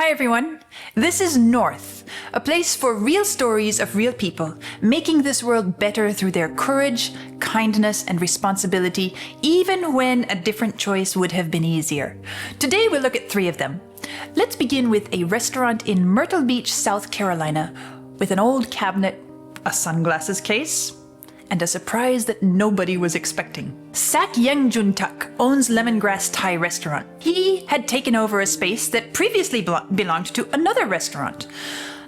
Hi everyone, this is North, a place for real stories of real people, making this world better through their courage, kindness, and responsibility, even when a different choice would have been easier. Today we'll look at 3 of them. Let's begin with a restaurant in Myrtle Beach, South Carolina, with an old cabinet, a sunglasses case, and a surprise that nobody was expecting. Sak Yiengjuntuek owns Lemongrass Thai restaurant. He had taken over a space that previously belonged to another restaurant.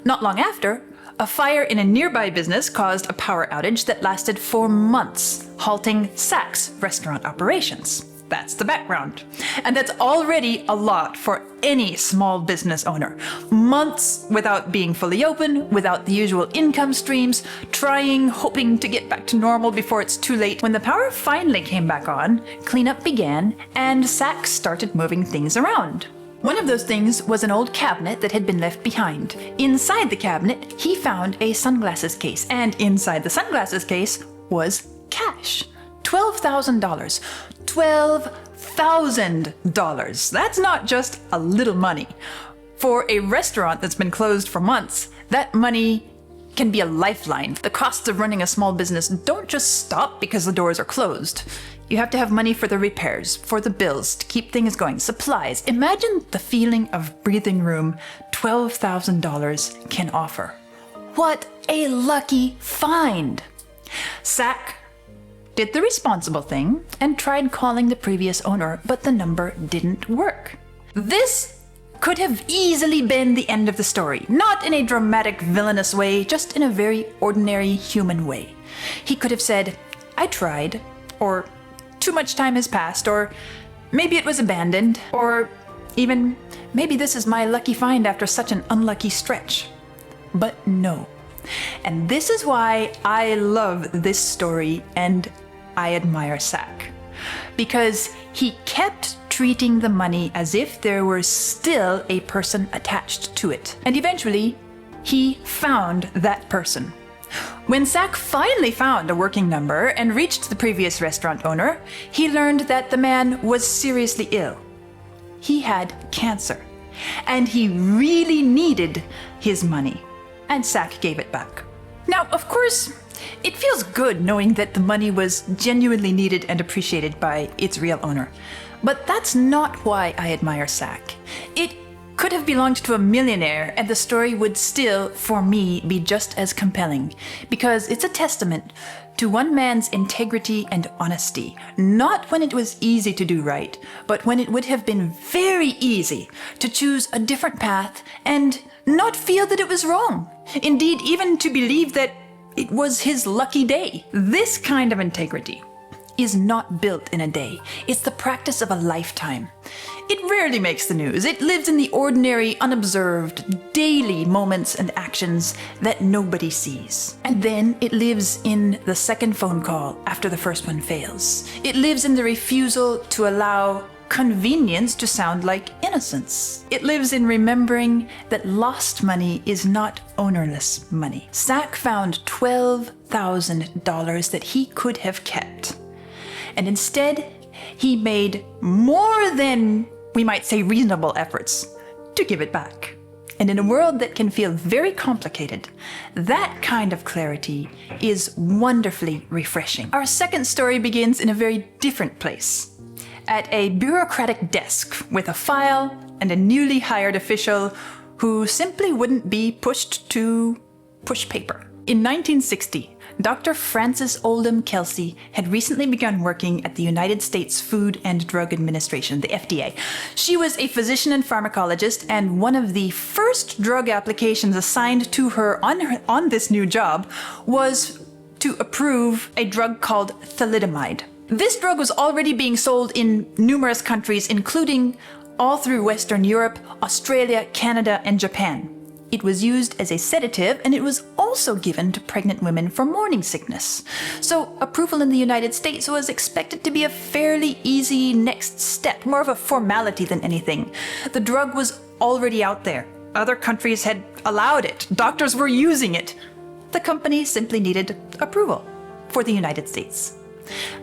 Not long after, a fire in a nearby business caused a power outage that lasted for months, halting Sak's restaurant operations. That's the background. And that's already a lot for any small business owner. Months without being fully open, without the usual income streams, trying, hoping to get back to normal before it's too late. When the power finally came back on, cleanup began, and Sak started moving things around. One of those things was an old cabinet that had been left behind. Inside the cabinet, he found a sunglasses case, and inside the sunglasses case was cash. $12,000. $12,000. That's not just a little money. For a restaurant that's been closed for months, that money can be a lifeline. The costs of running a small business don't just stop because the doors are closed. You have to have money for the repairs, for the bills, to keep things going, supplies. Imagine the feeling of breathing room $12,000 can offer. What a lucky find! Sak did the responsible thing and tried calling the previous owner, but the number didn't work. This could have easily been the end of the story, not in a dramatic, villainous way, just in a very ordinary human way. He could have said, "I tried," or "too much time has passed," or "maybe it was abandoned," or even "maybe this is my lucky find after such an unlucky stretch." But no. And this is why I love this story and I admire Sak. Because he kept treating the money as if there were still a person attached to it. And eventually, he found that person. When Sak finally found a working number and reached the previous restaurant owner, he learned that the man was seriously ill. He had cancer, and he really needed his money. And Sak gave it back. Now, of course, it feels good knowing that the money was genuinely needed and appreciated by its real owner. But that's not why I admire Sak. It could have belonged to a millionaire and the story would still, for me, be just as compelling. Because it's a testament to one man's integrity and honesty. Not when it was easy to do right, but when it would have been very easy to choose a different path and not feel that it was wrong. Indeed, even to believe that it was his lucky day. This kind of integrity is not built in a day. It's the practice of a lifetime. It rarely makes the news. It lives in the ordinary, unobserved, daily moments and actions that nobody sees. And then it lives in the second phone call after the first one fails. It lives in the refusal to allow convenience to sound like innocence. It lives in remembering that lost money is not ownerless money. Sak found $12,000 that he could have kept. And instead, he made more than, we might say, reasonable efforts to give it back. And in a world that can feel very complicated, that kind of clarity is wonderfully refreshing. Our second story begins in a very different place. At a bureaucratic desk with a file and a newly hired official who simply wouldn't be pushed to push paper. In 1960, Dr. Frances Oldham Kelsey had recently begun working at the United States Food and Drug Administration, the FDA. She was a physician and pharmacologist, and one of the first drug applications assigned to her on this new job was to approve a drug called thalidomide. This drug was already being sold in numerous countries, including all through Western Europe, Australia, Canada, and Japan. It was used as a sedative, and it was also given to pregnant women for morning sickness. So approval in the United States was expected to be a fairly easy next step, more of a formality than anything. The drug was already out there. Other countries had allowed it. Doctors were using it. The company simply needed approval for the United States.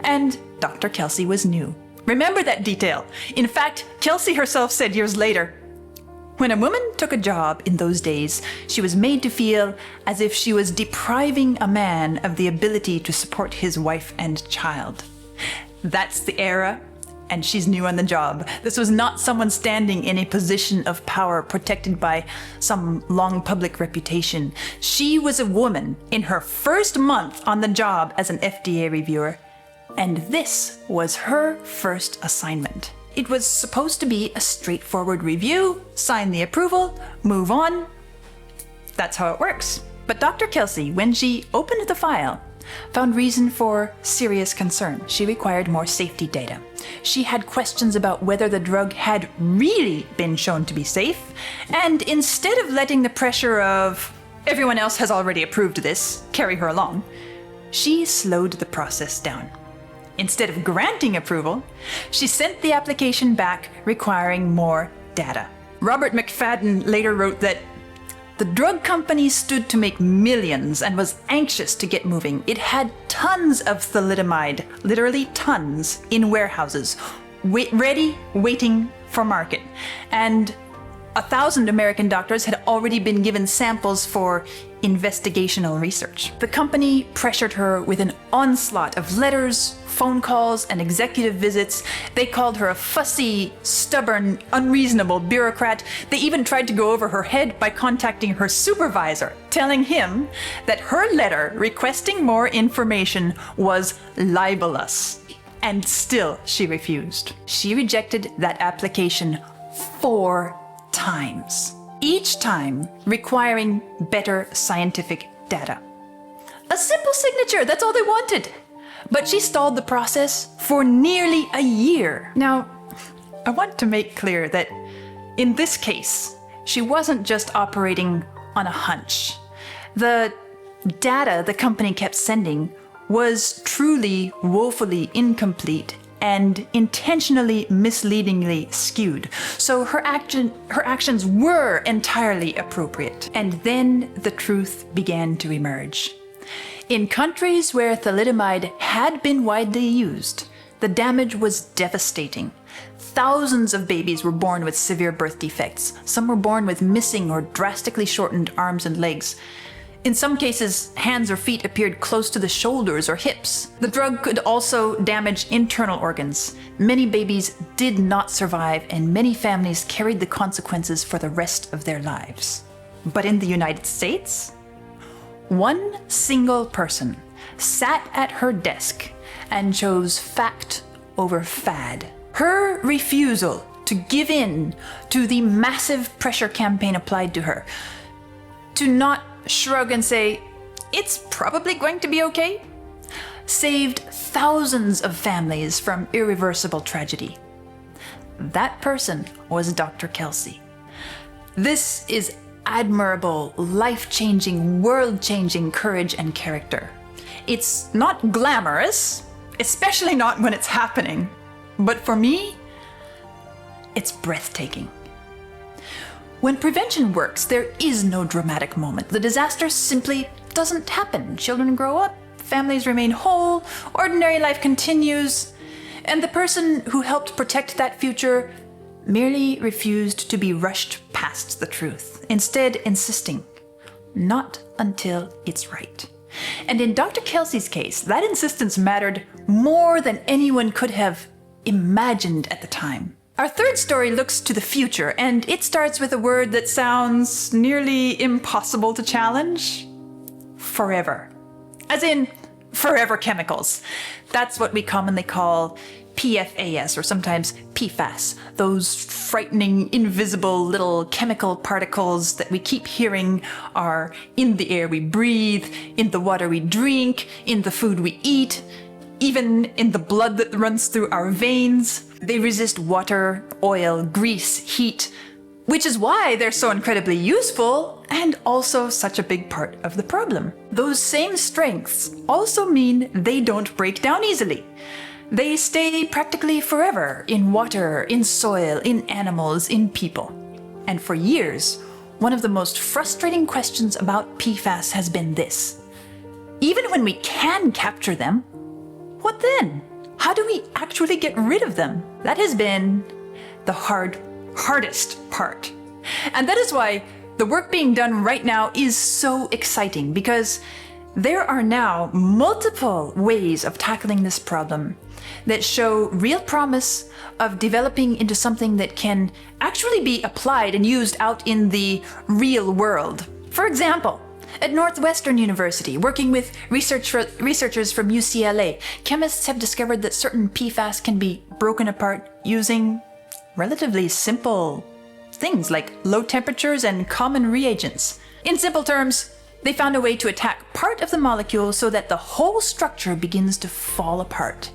And Dr. Kelsey was new. Remember that detail. In fact, Kelsey herself said years later, When a woman took a job in those days, she was made to feel as if she was depriving a man of the ability to support his wife and child. That's the era, and she's new on the job. This was not someone standing in a position of power protected by some long public reputation. She was a woman in her first month on the job as an FDA reviewer, and this was her first assignment. It was supposed to be a straightforward review, sign the approval, move on. That's how it works. But Dr. Kelsey, when she opened the file, found reason for serious concern. She required more safety data. She had questions about whether the drug had really been shown to be safe, and instead of letting the pressure of everyone else has already approved this carry her along, she slowed the process down. Instead of granting approval, she sent the application back requiring more data. Robert McFadden later wrote that the drug company stood to make millions and was anxious to get moving. It had tons of thalidomide, literally tons, in warehouses, ready, waiting for market. And 1,000 American doctors had already been given samples for investigational research. The company pressured her with an onslaught of letters, phone calls, and executive visits. They called her a fussy, stubborn, unreasonable bureaucrat. They even tried to go over her head by contacting her supervisor, telling him that her letter requesting more information was libelous. And still she refused. She rejected that application 4 times, each time requiring better scientific data. A simple signature, that's all they wanted. But she stalled the process for nearly a year. Now, I want to make clear that in this case, she wasn't just operating on a hunch. The data the company kept sending was truly woefully incomplete and intentionally misleadingly skewed. So her actions were entirely appropriate. And then the truth began to emerge. In countries where thalidomide had been widely used, the damage was devastating. Thousands of babies were born with severe birth defects. Some were born with missing or drastically shortened arms and legs. In some cases, hands or feet appeared close to the shoulders or hips. The drug could also damage internal organs. Many babies did not survive, and many families carried the consequences for the rest of their lives. But in the United States, one single person sat at her desk and chose fact over fad. Her refusal to give in to the massive pressure campaign applied to her, to not shrug and say, "It's probably going to be okay," saved thousands of families from irreversible tragedy. That person was Dr. Kelsey. This is admirable, life-changing, world-changing courage and character. It's not glamorous, especially not when it's happening, but for me, it's breathtaking. When prevention works, there is no dramatic moment. The disaster simply doesn't happen. Children grow up, families remain whole, ordinary life continues, and the person who helped protect that future merely refused to be rushed past the truth, instead insisting, not until it's right. And in Dr. Kelsey's case, that insistence mattered more than anyone could have imagined at the time. Our third story looks to the future, and it starts with a word that sounds nearly impossible to challenge. Forever. As in, forever chemicals. That's what we commonly call PFAS, or sometimes PFAS, those frightening, invisible little chemical particles that we keep hearing are in the air we breathe, in the water we drink, in the food we eat, even in the blood that runs through our veins. They resist water, oil, grease, heat, which is why they're so incredibly useful and also such a big part of the problem. Those same strengths also mean they don't break down easily. They stay practically forever in water, in soil, in animals, in people. And for years, one of the most frustrating questions about PFAS has been this: even when we can capture them, what then? How do we actually get rid of them? That has been the hardest part. And that is why the work being done right now is so exciting, because there are now multiple ways of tackling this problem that show real promise of developing into something that can actually be applied and used out in the real world. For example, at Northwestern University, working with researchers from UCLA, chemists have discovered that certain PFAS can be broken apart using relatively simple things like low temperatures and common reagents. In simple terms, they found a way to attack part of the molecule so that the whole structure begins to fall apart.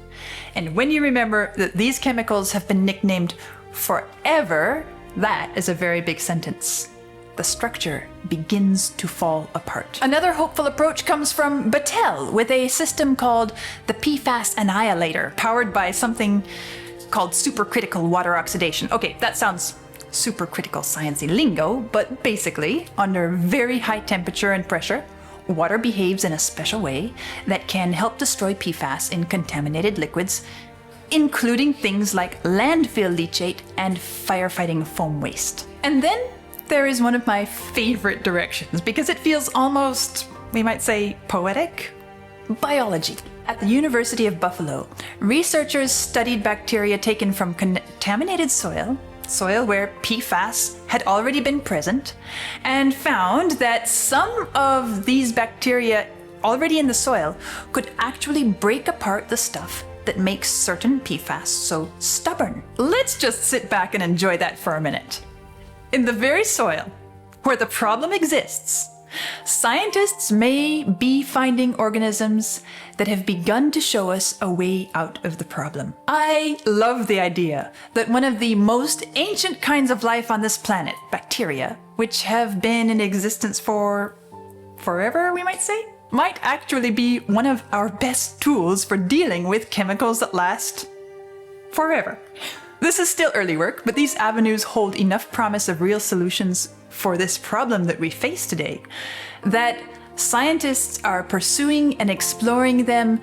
And when you remember that these chemicals have been nicknamed forever, that is a very big sentence. The structure begins to fall apart. Another hopeful approach comes from Battelle with a system called the PFAS Annihilator, powered by something called supercritical water oxidation. Okay, that sounds supercritical sciencey lingo, but basically, under very high temperature and pressure, water behaves in a special way that can help destroy PFAS in contaminated liquids, including things like landfill leachate and firefighting foam waste. And then there is one of my favorite directions, because it feels almost, we might say, poetic. Biology. At the University of Buffalo, researchers studied bacteria taken from contaminated soil where PFAS had already been present, and found that some of these bacteria already in the soil could actually break apart the stuff that makes certain PFAS so stubborn. Let's just sit back and enjoy that for a minute. In the very soil where the problem exists, scientists may be finding organisms that have begun to show us a way out of the problem. I love the idea that one of the most ancient kinds of life on this planet, bacteria, which have been in existence for forever, we might say, might actually be one of our best tools for dealing with chemicals that last forever. This is still early work, but these avenues hold enough promise of real solutions for this problem that we face today that scientists are pursuing and exploring them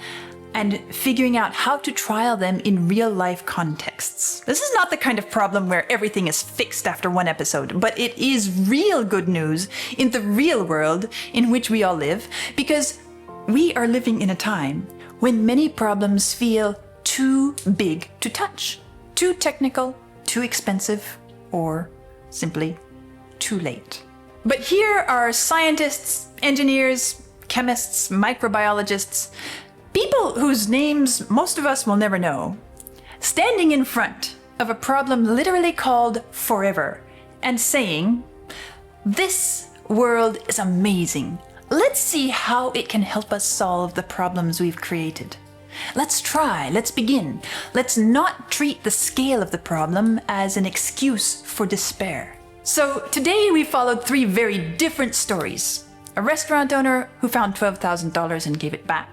and figuring out how to trial them in real-life contexts. This is not the kind of problem where everything is fixed after one episode, but it is real good news in the real world in which we all live, because we are living in a time when many problems feel too big to touch. Too technical, too expensive, or simply too late. But here are scientists, engineers, chemists, microbiologists, people whose names most of us will never know, standing in front of a problem literally called forever and saying, "This world is amazing. Let's see how it can help us solve the problems we've created. Let's try, let's begin. Let's not treat the scale of the problem as an excuse for despair." So today we followed three very different stories. A restaurant owner who found $12,000 and gave it back.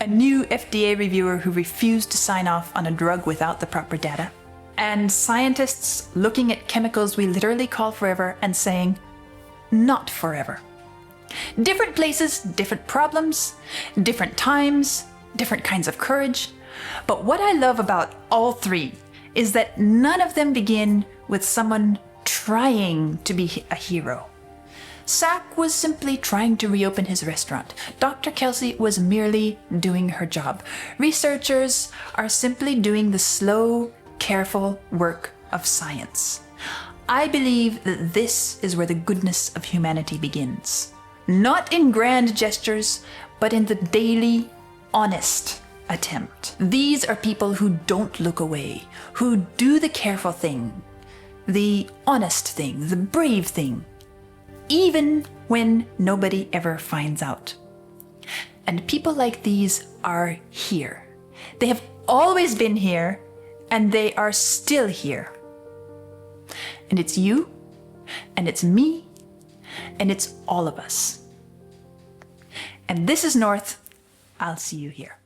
A new FDA reviewer who refused to sign off on a drug without the proper data. And scientists looking at chemicals we literally call forever and saying, not forever. Different places, different problems, different times, different kinds of courage. But what I love about all three is that none of them begin with someone trying to be a hero. Sak was simply trying to reopen his restaurant. Dr. Kelsey was merely doing her job. Researchers are simply doing the slow, careful work of science. I believe that this is where the goodness of humanity begins. Not in grand gestures, but in the daily, honest attempt. These are people who don't look away, who do the careful thing, the honest thing, the brave thing, even when nobody ever finds out. And people like these are here. They have always been here, and they are still here. And it's you, and it's me, and it's all of us. And this is North. I'll see you here.